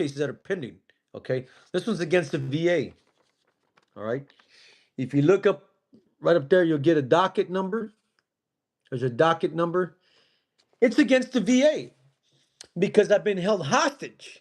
cases that are pending. Okay, this one's against the VA. All right. If you look up right up there, you'll get a docket number. There's a docket number. It's against the VA because I've been held hostage.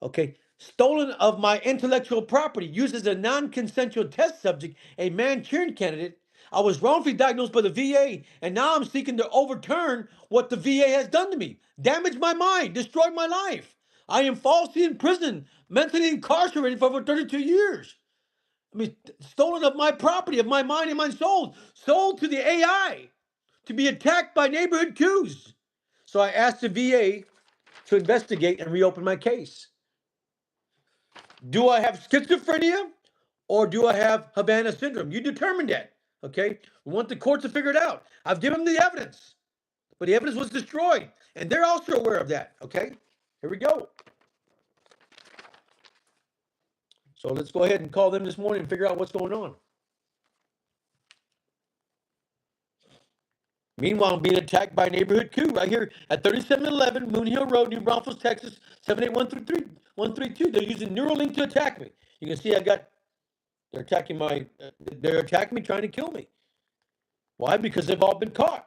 Okay. Stolen of my intellectual property used as a non-consensual test subject, a Manchurian candidate. I was wrongfully diagnosed by the VA, and now I'm seeking to overturn what the VA has done to me. Damaged my mind, destroyed my life. I am falsely in prison, mentally incarcerated for over 32 years. I mean, stolen of my property, of my mind and my soul, sold to the AI to be attacked by neighborhood coups. So I asked the VA to investigate and reopen my case. Do I have schizophrenia or do I have Havana syndrome? You determine that, okay? We want the courts to figure it out. I've given them the evidence, but the evidence was destroyed, and they're also aware of that, okay? Here we go. So let's go ahead and call them this morning and figure out what's going on. Meanwhile, I'm being attacked by a neighborhood coup right here at 3711 Moon Hill Road, New Braunfels, Texas, 78132. They're using Neuralink to attack me. You can see they're attacking me, trying to kill me. Why? Because they've all been caught.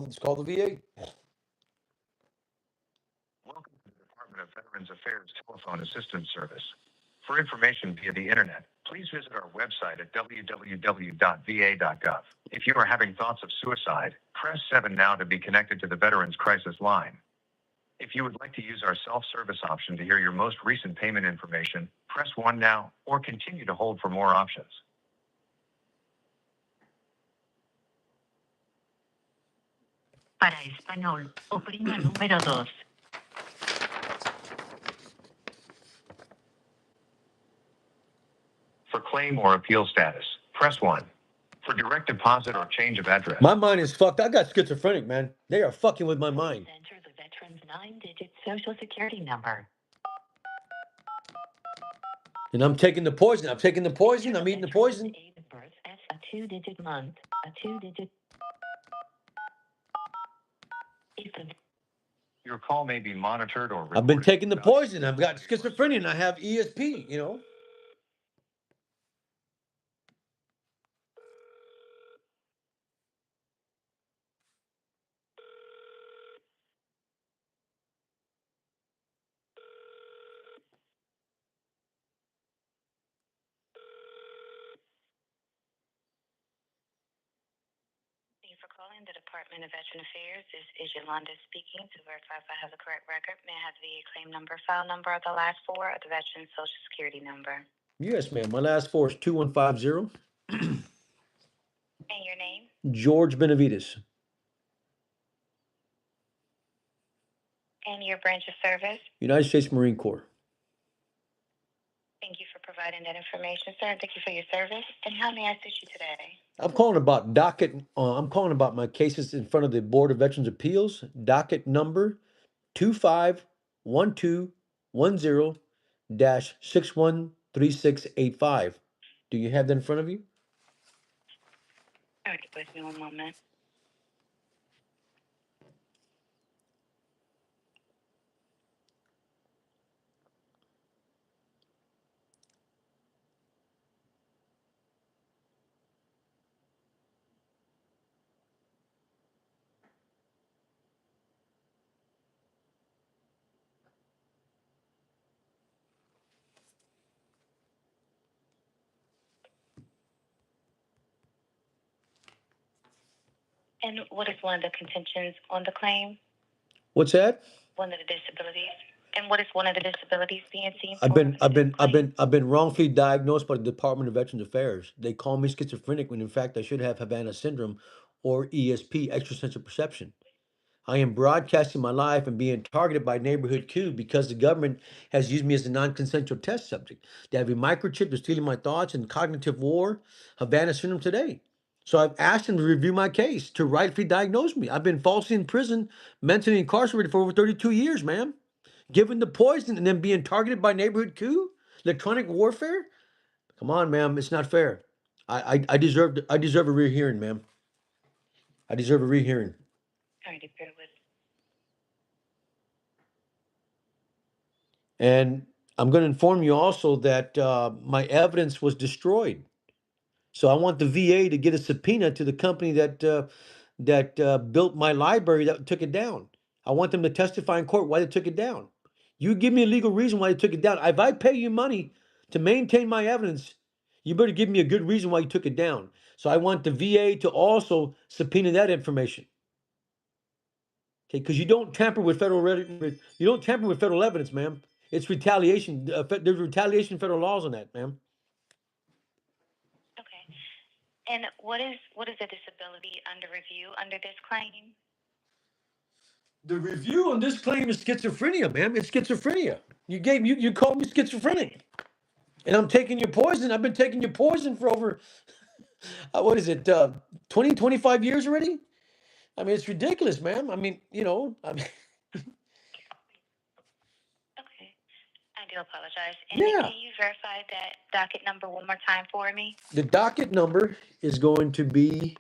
It's called the VA. Welcome to the Department of Veterans Affairs Telephone Assistance Service. For information via the internet, please visit our website at www.va.gov. If you are having thoughts of suicide, press 7 now to be connected to the Veterans Crisis Line. If you would like to use our self-service option to hear your most recent payment information, press 1 now or continue to hold for more options. Para español, oprima número 2. For claim or appeal status, press 1. For direct deposit or change of address. My mind is fucked. I got schizophrenic, man. They are fucking with my mind. Enter the veteran's 9-digit social security number. And I'm taking the poison. I'm eating the poison. Date of birth as a 2-digit month, a 2-digit. Your call may be monitored or recorded. I've been taking the poison. I've got schizophrenia and I have ESP, you know. Thank you for calling the Department of Veteran Affairs. This is Yolanda speaking. To verify if I have the correct record, may I have the claim number, file number, or the last 4 of the veteran's social security number? Yes, ma'am. My last 4 is 2150. And your name? George Benavides. And your branch of service? United States Marine Corps. Thank you for providing that information, sir, and thank you for your service. And how may I assist you today? I'm calling about docket. I'm calling about my cases in front of the Board of Veterans Appeals. Docket number 251210-613685. Do you have that in front of you? All right, please, me 1 moment. And what is one of the contentions on the claim? What's that? One of the disabilities. And what is one of the disabilities being seen? I've been wrongfully diagnosed by the Department of Veterans Affairs. They call me schizophrenic when in fact I should have Havana syndrome or ESP, extrasensory perception. I am broadcasting my life and being targeted by neighborhood coup because the government has used me as a non-consensual test subject. They have a microchip, they're stealing my thoughts, and cognitive war, Havana syndrome today. So I've asked them to review my case to rightfully diagnose me. I've been falsely in prison, mentally incarcerated for over 32 years, man. Given the poison and then being targeted by neighborhood coup? electronic warfare? Come on, ma'am. It's not fair. I deserve a rehearing, ma'am. I deserve a rehearing. All right, bear with. And I'm going to inform you also that my evidence was destroyed. So I want the VA to get a subpoena to the company that built my library that took it down. I want them to testify in court why they took it down. You give me a legal reason why they took it down. If I pay you money to maintain my evidence, you better give me a good reason why you took it down. So I want the VA to also subpoena that information. Okay, because you don't tamper with you don't tamper with federal evidence, ma'am. It's retaliation. There's retaliation federal laws on that, ma'am. Okay. And what is the disability under review under this claim? The review on this claim is schizophrenia, ma'am. It's schizophrenia. You called me schizophrenic, and I'm taking your poison. I've been taking your poison for over what is it, 20, 25 years already? I mean, it's ridiculous, ma'am. I mean, I mean, Okay. I do apologize. And yeah. can you verify that docket number one more time for me? The docket number is going to be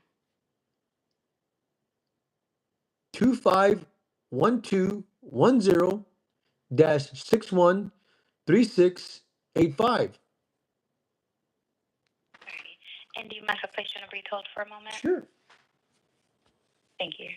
251210-613685. Alrighty. And do you mind if I place you on a brief hold for a moment? Sure. Thank you.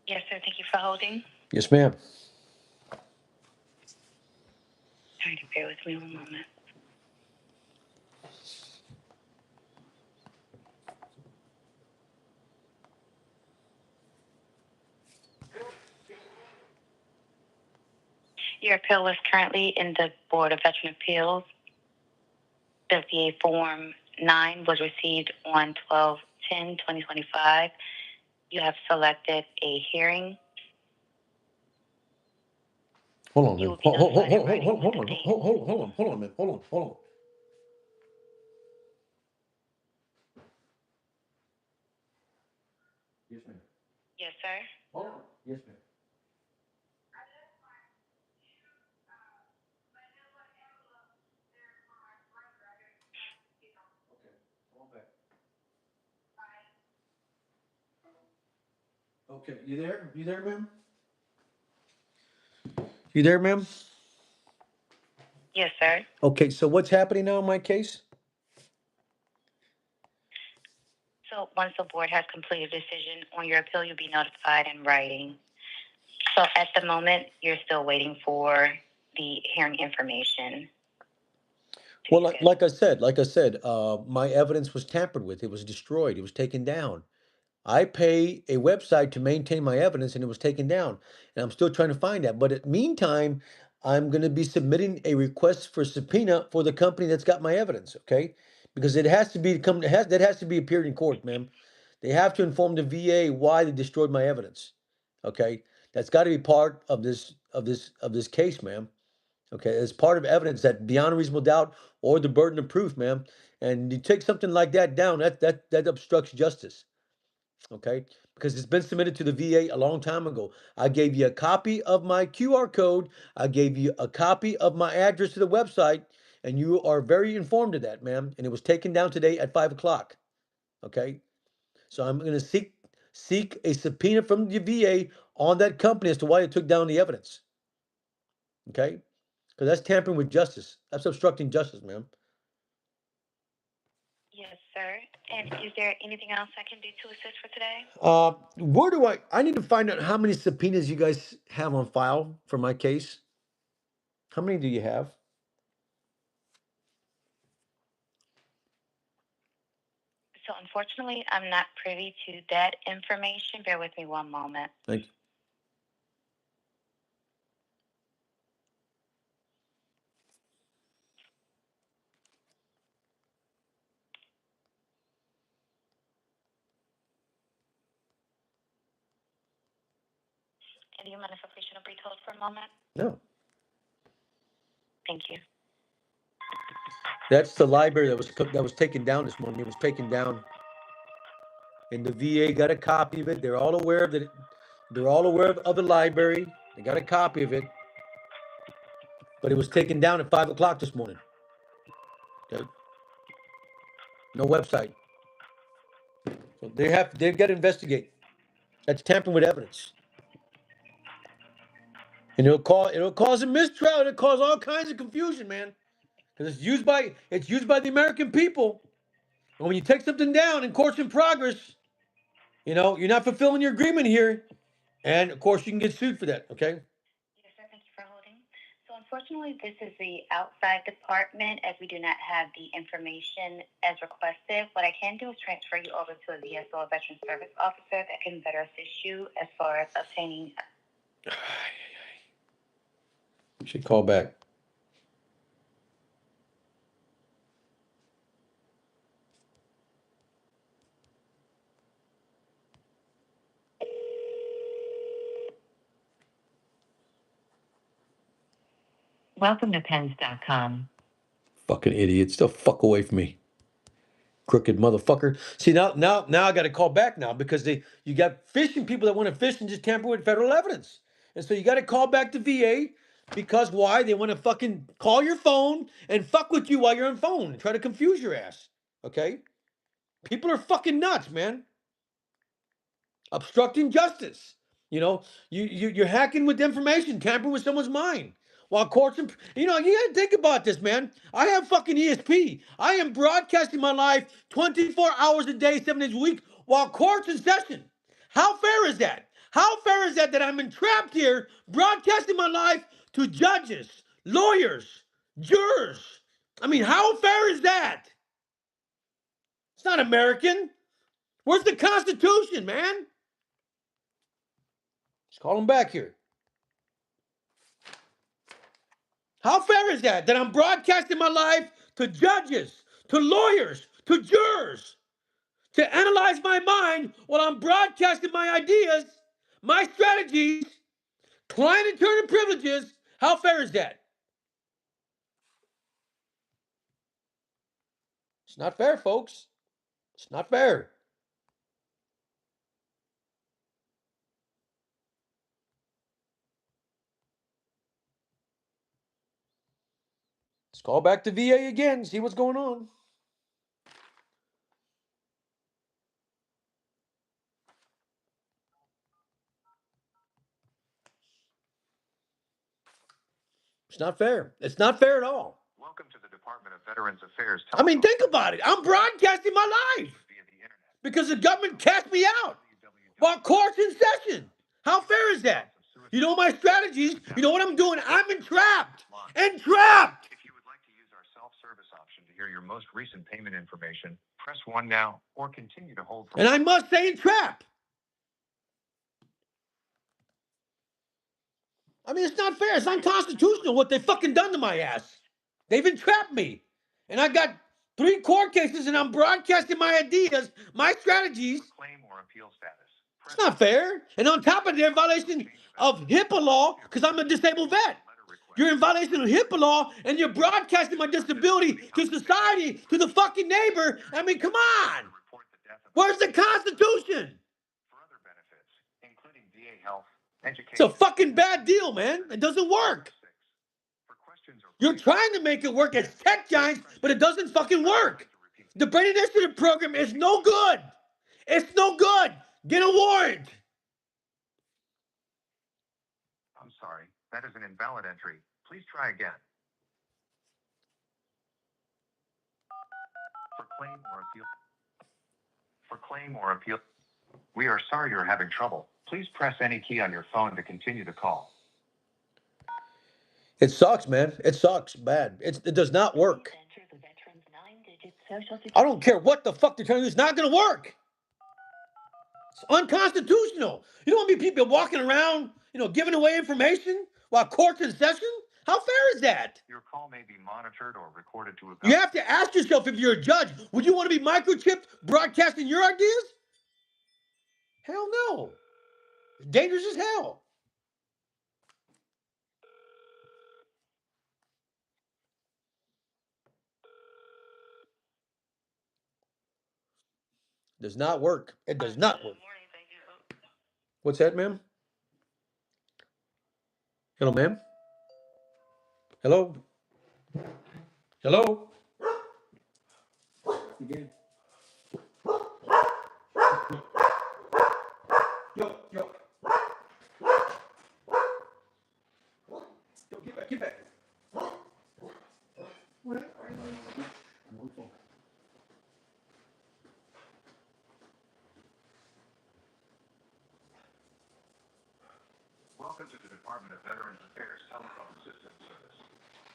Yes, sir. Thank you for holding. Yes, ma'am. All right, bear with me one moment. Your appeal is currently in the Board of Veteran Appeals. The VA Form 9 was received on 12/10/2025. You have selected a hearing. Hold on, You man. will be Hold notified in on, writing hold when on, the date. hold on, man. Hold on. Yes, ma'am. Yes, sir. Hold on. Yes, ma'am. Okay. Come on back. Okay, you there? You there, ma'am? You there, ma'am? Yes, sir. Okay, so what's happening now in my case? So once the board has completed a decision on your appeal, you'll be notified in writing. So at the moment, you're still waiting for the hearing information. Well, like I said, my evidence was tampered with. It was destroyed. It was taken down. I pay a website to maintain my evidence, and it was taken down. And I'm still trying to find that. But in the meantime, I'm going to be submitting a request for subpoena for the company that's got my evidence. Okay, because it has to be that has to be appeared in court, ma'am. They have to inform the VA why they destroyed my evidence. Okay, that's got to be part of this case, ma'am. Okay, as part of evidence that beyond a reasonable doubt or the burden of proof, ma'am. And you take something like that down, that obstructs justice. Okay, because it's been submitted to the VA a long time ago. I gave you a copy of my QR code. I gave you a copy of my address to the website, and you are very informed of that, ma'am. And it was taken down today at 5 o'clock. Okay, so I'm going to seek a subpoena from the VA on that company as to why it took down the evidence. Okay, because that's tampering with justice. That's obstructing justice, ma'am. Yes, sir. And is there anything else I can do to assist for today? Where do I need to find out how many subpoenas you guys have on file for my case? How many do you have? So unfortunately, I'm not privy to that information. Bear with me one moment. Thank you. And do you mind if I place you on a brief hold for a moment? No. Thank you. That's the library that was taken down this morning. It was taken down, and the VA got a copy of it. They're all aware of it. They're all aware of the library. They got a copy of it, but it was taken down at 5 o'clock this morning. Okay. No website. So they've got to investigate. That's tampering with evidence. And it'll cause a mistrial. It'll cause all kinds of confusion, man. Because it's used by the American people. And when you take something down in courts in progress, you're not fulfilling your agreement here. And of course you can get sued for that, okay? Yes, sir. Thank you for holding. So unfortunately, this is the outside department as we do not have the information as requested. What I can do is transfer you over to a VSO, a Veteran Service Officer, that can better assist you as far as obtaining. You should call back. Welcome to pens.com. Fucking idiot. Still fuck away from me. Crooked motherfucker. See, now I got to call back now because you got fishing people that want to fish and just tamper with federal evidence. And so you got to call back to VA because why? They want to fucking call your phone and fuck with you while you're on phone and try to confuse your ass. Okay? People are fucking nuts, man. Obstructing justice. You're hacking with information, tampering with someone's mind. While courts, you gotta think about this, man. I have fucking ESP. I am broadcasting my life 24 hours a day, 7 days a week, while courts in session. How fair is that? How fair is that I'm entrapped here, broadcasting my life to judges, lawyers, jurors? I mean, how fair is that? It's not American. Where's the Constitution, man? Let's call him back here. How fair is that I'm broadcasting my life to judges, to lawyers, to jurors, to analyze my mind while I'm broadcasting my ideas, my strategies, client attorney privileges? How fair is that? It's not fair, folks. It's not fair. Let's call back to VA again, see what's going on. It's not fair. It's not fair at all. Welcome to the Department of Veterans Affairs. I mean, think about it. I'm broadcasting my life Via the internet. because the government cast me out while court's in session. How fair is that? You know my strategies. You know what I'm doing. I'm entrapped. Entrapped. If you would like to use our self-service option to hear your most recent payment information, press 1 now or continue to hold for And I must say entrapped. I mean, it's not fair. It's unconstitutional what they fucking done to my ass. They've entrapped me. And I got 3 court cases and I'm broadcasting my ideas, my strategies. claim or appeal status. It's not fair. And on top of it, they're in violation of HIPAA law because I'm a disabled vet. You're in violation of HIPAA law and you're broadcasting my disability to society, to the fucking neighbor. I mean, come on. Where's the Constitution? For other benefits, including VA health, education. It's a fucking bad deal, man. It doesn't work. For questions or You're trying to make it work as tech giants, but it doesn't fucking work. The Brain Initiative program is no good. It's no good. Get a warrant. I'm sorry, that is an invalid entry. Please try again. For claim or appeal, we are sorry you're having trouble. Please press any key on your phone to continue the call. It sucks, man. It sucks bad. It does not work. I don't care what the fuck they're trying to do. It's not going to work. It's unconstitutional. You don't want to be people walking around, giving away information while court's in session? How fair is that? Your call may be monitored or recorded to You have to ask yourself, if you're a judge, would you want to be microchipped broadcasting your ideas? Hell no. It's dangerous as hell. Does not work. It does not work. What's that, ma'am? Hello, ma'am? Hello? Hello? Again. Yo. Yo, get back. What? Welcome to the Department of Veterans Affairs Telephone Assistance Service.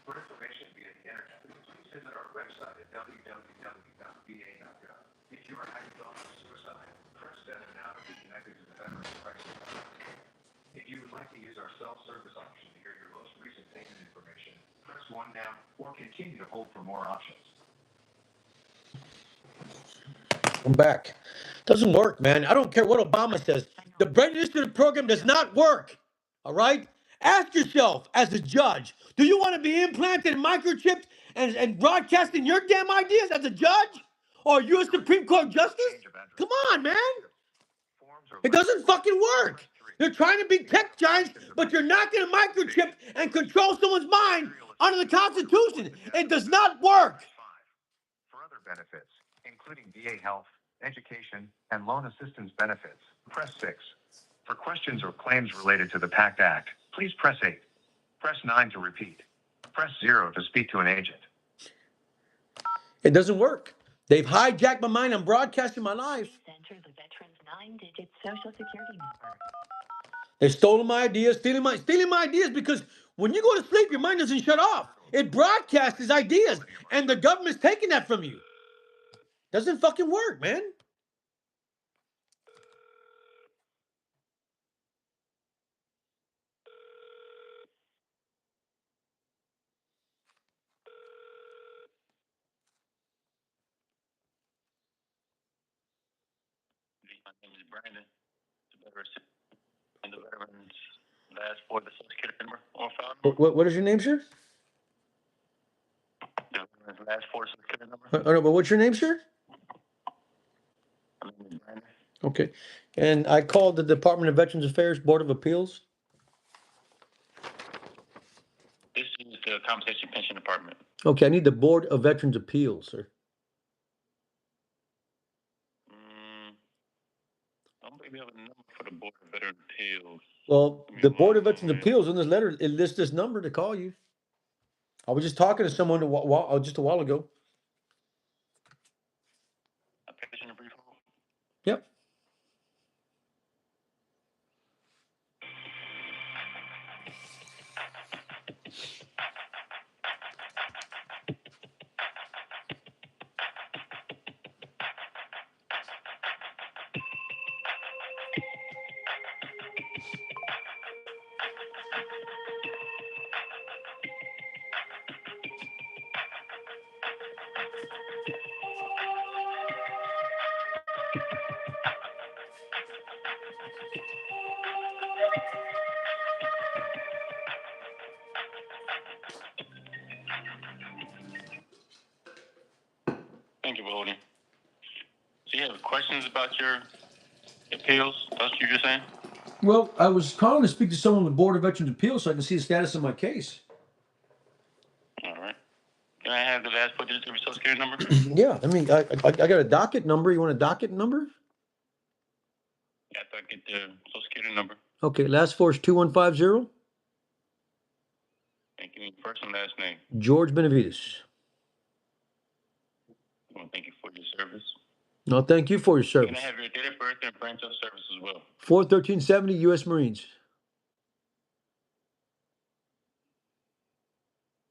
For information via the internet, please visit our website at www.va.gov. If you are having thoughts of suicide, press 7 now to be connected to the Veterans Crisis Line. If you would like to use our self-service option to hear your most recent payment information, press 1 now or continue to hold for more options. I'm back. Doesn't work, man. I don't care what Obama says. The Brain Initiative program does not work. All right? Ask yourself, as a judge, do you want to be implanted, microchipped, and broadcasting your damn ideas as a judge? Or are you a Supreme Court justice? Come on, man. It doesn't fucking work. You're trying to be tech giants, but you're not going to microchip and control someone's mind under the Constitution. It does not work. For other benefits, including VA health, education, and loan assistance benefits, press 6. For questions or claims related to the PACT Act, please press 8. Press 9 to repeat. Press 0 to speak to an agent. It doesn't work. They've hijacked my mind. I'm broadcasting my life. Enter the veteran's 9-digit social security number. They stole my ideas, stealing my ideas, because when you go to sleep, your mind doesn't shut off. It broadcasts his ideas, and the government's taking that from you. Doesn't fucking work, man. My name is Brandon. And the veteran's last 4 of the social security number on file. What is your name, sir? The veteran's last 4 social security number. Oh, no, but what's your name, sir? My name is Brandon. Okay. And I called the Department of Veterans Affairs Board of Appeals. This is the Compensation Pension Department. Okay, I need the Board of Veterans Appeals, sir. I don't believe we have a number for the Board of Veteran Appeals. Well, the Board of Veterans Appeals in this letter, it lists this number to call you. I was just talking to someone just a while ago. A patient in brief hold. Yep. Thank you for holding. So you have questions about your appeals? That's what you're just saying? Well, I was calling to speak to someone on the Board of Veterans Appeals so I can see the status of my case. All right. Can I have the last four digits of your social security number? Yeah, I mean, I got a docket number. You want a docket number? After I get the social security number. Okay, last four is 2150. Thank you. First and last name. George Benavides. I want to thank you for your service. No, thank you for your Can service. I have your date of birth and branch of service as well? 4/13/70 U.S. Marines.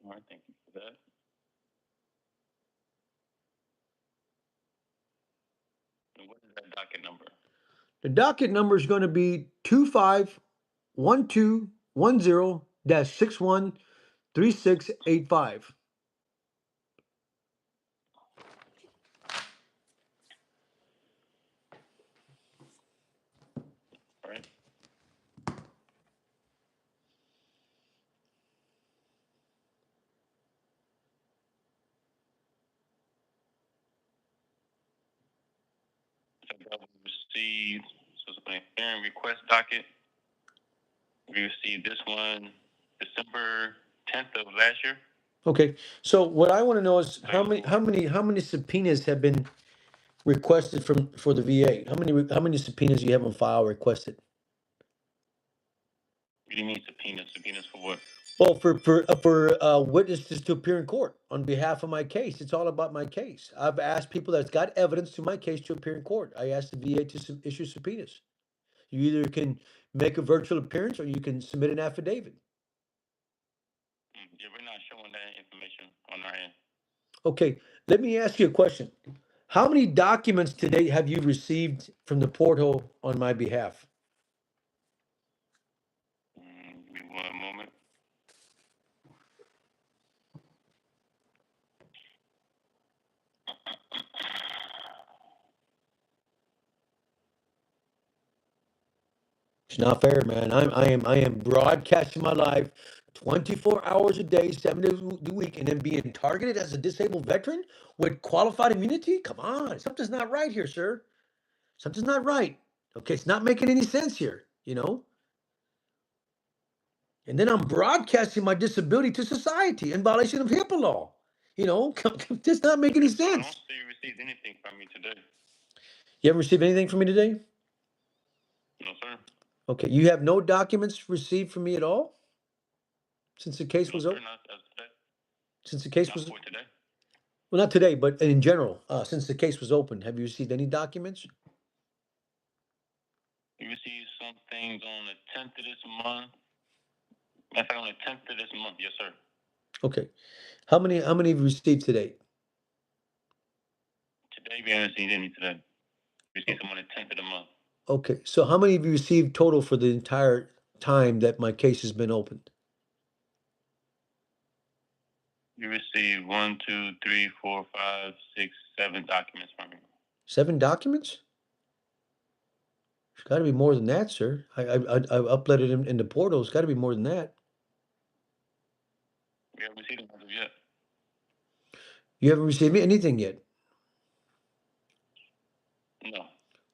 All right. Thank you for that. And what is that docket number? The docket number is going to be 251210-613685. All right. So that we received, so it's a hearing request docket. We received this one December 10th of last year. Okay, so what I want to know is how many subpoenas have been requested for the VA? How many subpoenas do you have on file requested? What do you mean subpoenas? Subpoenas for what? Well, for witnesses to appear in court on behalf of my case. It's all about my case. I've asked people that's got evidence to my case to appear in court. I asked the VA to issue subpoenas. You either can make a virtual appearance or you can submit an affidavit. Yeah, we're not showing that information on our end. Okay, let me ask you a question. How many documents today have you received from the portal on my behalf? Give me one moment. It's not fair, man. I am broadcasting my life 24 hours a day, 7 days a week, and then being targeted as a disabled veteran with qualified immunity? Come on, something's not right here, sir. Something's not right. Okay, it's not making any sense here, you know? And then I'm broadcasting my disability to society in violation of HIPAA law. You know, does not make any I don't sense. see you received anything from me today. You haven't received anything from me today? No, sir. Okay, you have no documents received from me at all since the case No, was sir, open? not as today. Since the case Not was for today. Well, not today, but in general, since the case was open, have you received any documents? We received some things on the 10th of this month. Matter of fact, on the 10th of this month, yes, sir. Okay, how many have you received today? Today, we haven't seen any today. We received some on the 10th of the month. Okay, so how many have you received total for the entire time that my case has been opened? We received 1, 2, 3, 4, 5, 6, 7 documents from you. 7 documents? It's got to be more than that, sir. I uploaded them in the portal. It's got to be more than that. We haven't received them as of yet. You haven't received anything yet. No.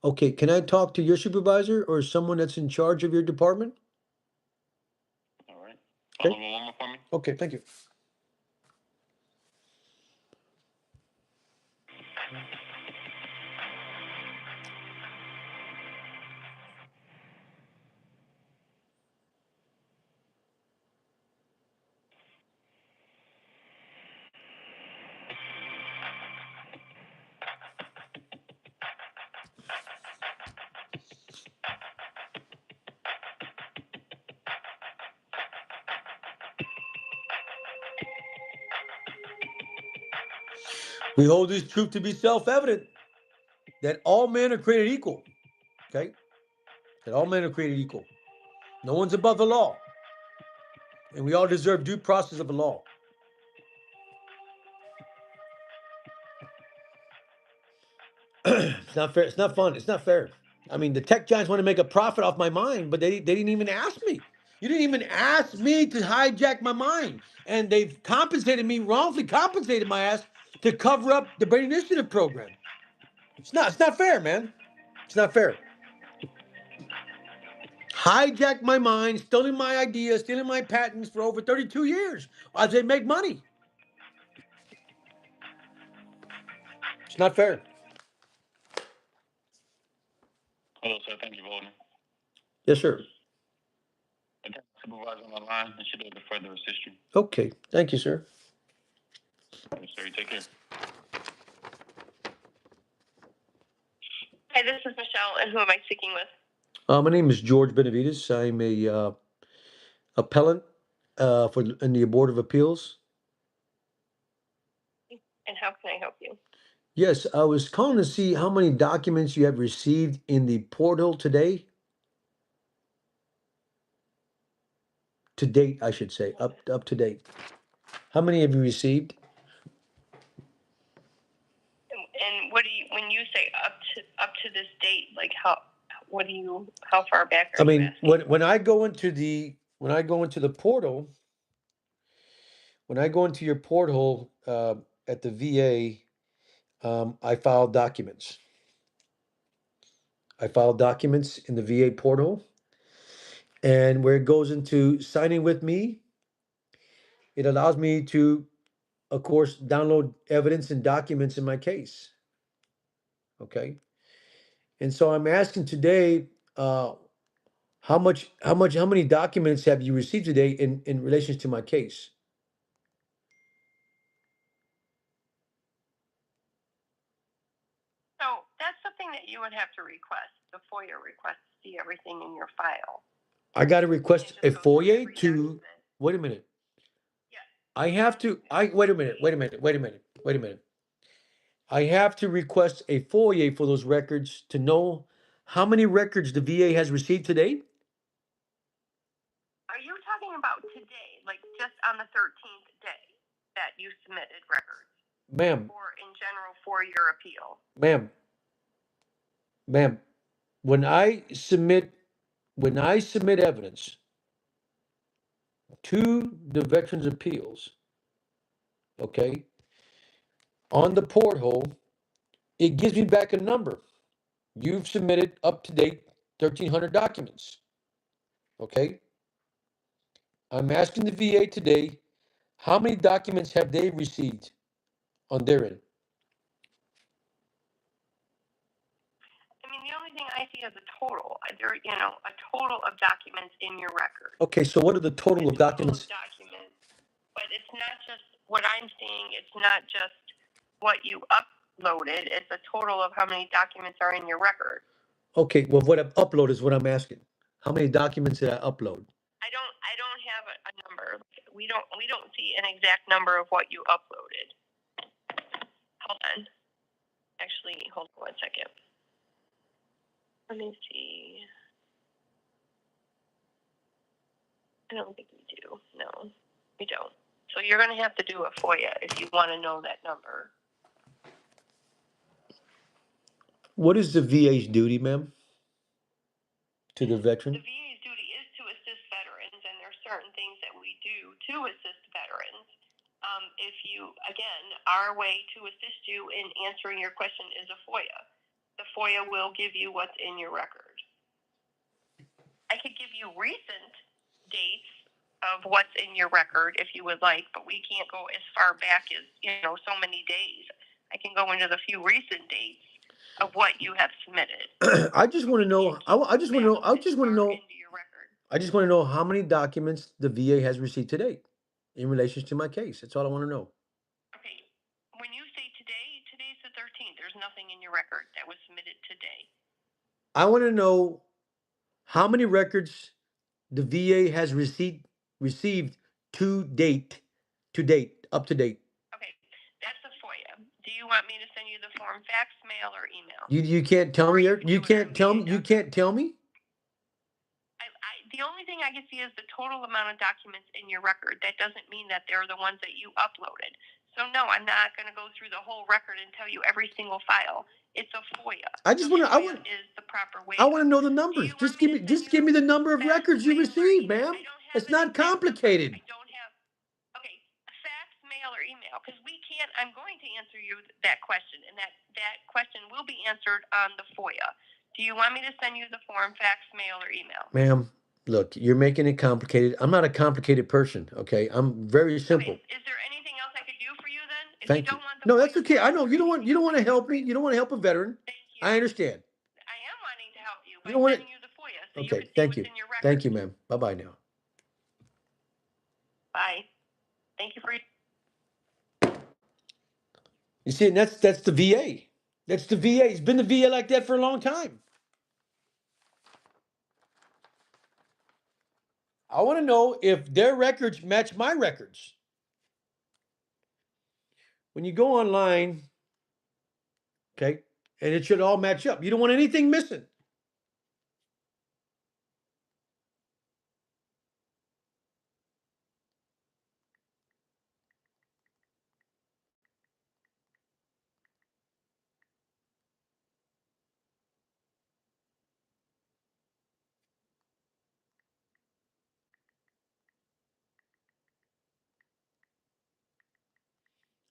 Okay, can I talk to your supervisor or someone that's in charge of your department? All right. Okay. Hold on one more for me. Okay, thank you. We hold this truth to be self-evident, that all men are created equal. Okay? That all men are created equal. No one's above the law. And we all deserve due process of the law. It's not fair. It's not fun. It's not fair. I mean, the tech giants want to make a profit off my mind, but they didn't even ask me. You didn't even ask me to hijack my mind. And they've compensated me, wrongfully compensated my ass to cover up the Brain Initiative program. It's not fair, man. It's not fair. Hijacked my mind, stealing my ideas, stealing my patents for over 32 years as they make money. It's not fair. Hello, sir. Thank you for holding. Yes, sir. Attorney supervisor on the line, and should be able to further assist you. Okay. Thank you, sir. Yes, sir. You take care. Hi, this is Michelle, and who am I speaking with? My name is George Benavides. I'm a appellant in the Board of Appeals. And how can I help you? Yes, I was calling to see how many documents you have received in the portal today. To date, I should say, up to date. How many have you received? And what do you, when you say up to this date, like how far back are I you mean, asking? when I go into the portal, when I go into your portal at the VA, I file documents. I file documents in the VA portal, and where it goes into signing with me, it allows me to, of course, download evidence and documents in my case. Okay. And so I'm asking today, how many documents have you received today in relation to my case? So that's something that you would have to request, the FOIA request to see everything in your file. I got to request a Just go through FOIA every to, document. wait a minute. Yeah. I have to, wait a minute. I have to request a FOIA for those records to know how many records the VA has received today? Are you talking about today, like just on the 13th day that you submitted records? Ma'am, Or in general for your appeal? ma'am, when I submit evidence to the Veterans Appeals, okay, on the porthole, it gives me back a number. You've submitted up to date 1,300 documents. Okay. I'm asking the VA today, how many documents have they received on their end? I mean, the only thing I see is a total. There, a total of documents in your record. Okay, so what are the total of documents? But it's not just what I'm seeing. It's not just what you uploaded. It's a total of how many documents are in your record. Okay, well, what I've uploaded is what I'm asking. How many documents did I upload? I don't have a number. We don't see an exact number of what you uploaded. Hold on. Actually, hold on 1 second. Let me see. I don't think we do. No, we don't. So you're going to have to do a FOIA if you want to know that number. What is the VA's duty, ma'am, to the veteran? The VA's duty is to assist veterans, and there are certain things that we do to assist veterans. Our way to assist you in answering your question is a FOIA. The FOIA will give you what's in your record. I could give you recent dates of what's in your record if you would like, but we can't go as far back as, so many days. I can go into the few recent dates of what you have submitted. I just want to know, I just want to know how many documents the VA has received today in relation to my case. That's all I want to know. Okay. When you say today, today's the 13th. There's nothing in your record that was submitted today. I want to know how many records the VA has received to date, up to date. Okay, that's a FOIA. Do you want me to send you the form fax, mail, or email? You can't tell me. You can't tell me. You can't tell me. The only thing I can see is the total amount of documents in your record. That doesn't mean that they're the ones that you uploaded. So no, I'm not going to go through the whole record and tell you every single file. It's a FOIA. I just want to. I want. Is the proper way. I want to know the numbers. Just give me the number of records you received, ma'am. It's not complicated. I don't have. Okay, fax, mail, or email, because we can't. I'm going to answer you that question, and that question will be answered on the FOIA. Do you want me to send you the form, fax, mail, or email? Ma'am, look, you're making it complicated. I'm not a complicated person, okay? I'm very simple. Okay. Is there anything else I could do for you then? If Thank you. you. Don't want the No, that's FOIA okay. I know form, you don't want to help me. You don't want to help a veteran. Thank you. I understand. I am wanting to help you by You don't want sending you the FOIA so Okay, you can see thank what's you. in your record. Thank you, ma'am. Bye-bye now. Bye. Thank you for your. You see, and that's the VA. That's the VA. It's been the VA like that for a long time. I want to know if their records match my records. When you go online, okay, and it should all match up. You don't want anything missing.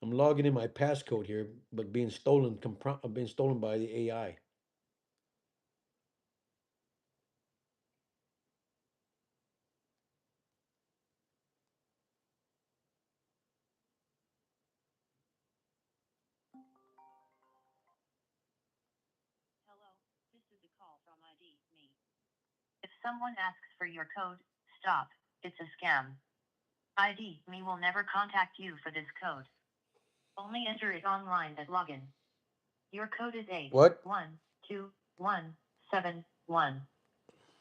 I'm logging in my passcode here, but being stolen by the AI. Hello, this is a call from ID Me. If someone asks for your code, stop. It's a scam. ID Me will never contact you for this code. Only enter it online at login. Your code is 8. What? 12171.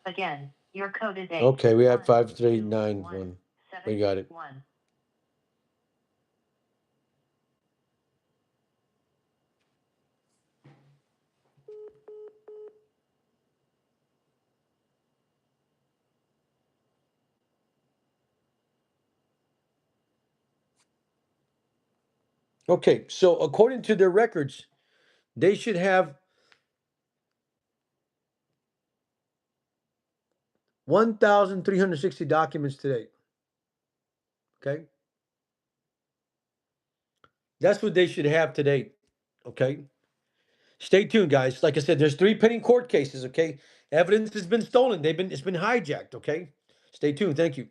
Again, your code is 8. Okay, we have 5391. We got it. Okay, so according to their records, they should have 1,360 documents today. Okay? That's what they should have today. Okay? Stay tuned, guys. Like I said, there's 3 pending court cases, okay? Evidence has been stolen. It's been hijacked, okay? Stay tuned. Thank you.